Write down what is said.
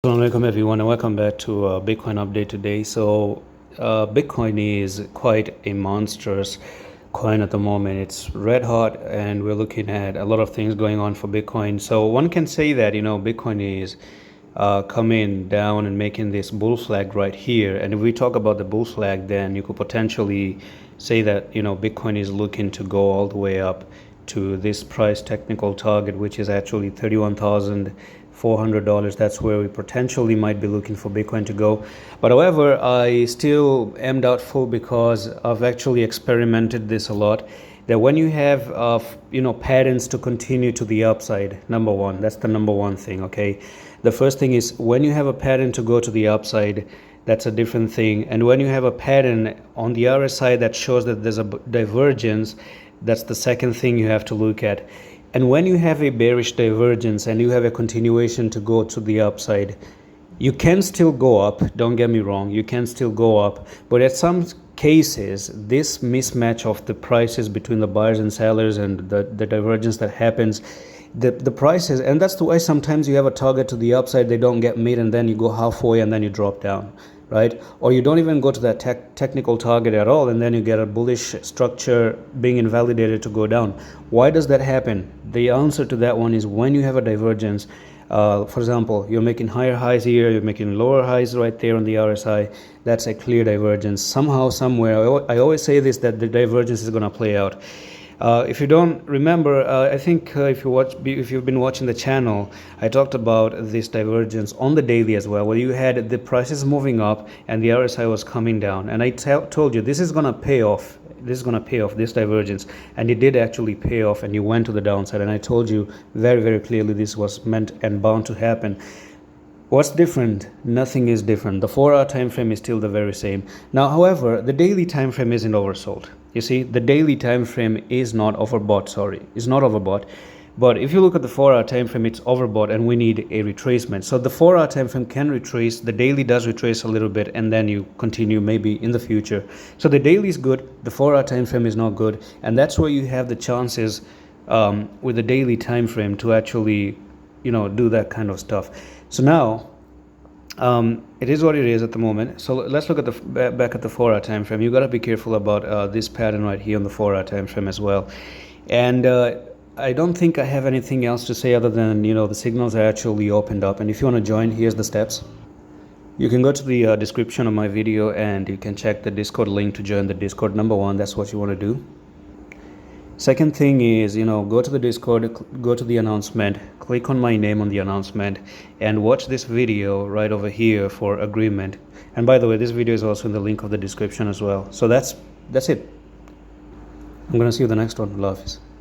Assalamu alaikum everyone, and welcome back to Bitcoin update today. So Bitcoin is quite a monstrous coin at the moment. It's red hot and we're looking at a lot of things going on for Bitcoin. So one can say that Bitcoin is coming down and making this bull flag right here. And if we talk about the bull flag, then you could potentially say that Bitcoin is looking to go all the way up to this price technical target, which is actually $31,400. That's where we potentially might be looking for Bitcoin to go. But however, I still am doubtful because I've actually experimented this a lot, that when you have patterns to continue to the upside, number one, that's the number one thing. Okay, the first thing is when you have a pattern to go to the upside, that's a different thing. And when you have a pattern on the RSI that shows that there's a divergence, that's the second thing you have to look at. And when you have a bearish divergence and you have a continuation to go to the upside, you can still go up, don't get me wrong, you can still go up, but at some cases this mismatch of the prices between the buyers and sellers and the divergence that happens, the prices, and that's the why sometimes you have a target to the upside, they don't get made, and then you go halfway and then you drop down, right? Or you don't even go to that technical target at all, and then you get a bullish structure being invalidated to go down. Why does that happen? The answer to that one is when you have a divergence. For example, you're making higher highs here, you're making lower highs right there on the RSI. That's a clear divergence. Somehow, somewhere, I always say this, that the divergence is going to play out. If you don't remember, I think if you've been watching the channel, I talked about this divergence on the daily as well, where you had the prices moving up and the RSI was coming down, and I told you this is going to pay off. This is going to pay off, this divergence, and it did actually pay off, and you went to the downside, and I told you very, very clearly this was meant and bound to happen. What's different? Nothing is different. The 4-hour time frame is still the very same. Now, however, the daily time frame isn't oversold. You see, the daily time frame is not overbought. It's not overbought. But if you look at the 4-hour time frame, it's overbought, and we need a retracement. So the 4-hour time frame can retrace. The daily does retrace a little bit, and then you continue maybe in the future. So the daily is good. The 4-hour time frame is not good, and that's where you have the chances with the daily time frame to actually do that kind of stuff. So now it is what it is at the moment. So let's look at the back at the 4-hour time frame. You got to be careful about this pattern right here on the 4-hour time frame as well. And I don't think I have anything else to say other than the signals are actually opened up, and if you want to join, here's the steps. You can go to the description of my video and you can check the Discord link to join the Discord. Number one, that's what you want to do. Second thing is, go to the Discord, go to the announcement, click on my name on the announcement, and watch this video right over here for agreement. And by the way, this video is also in the link of the description as well. So that's it. I'm gonna see you the next one. Allah Hafiz.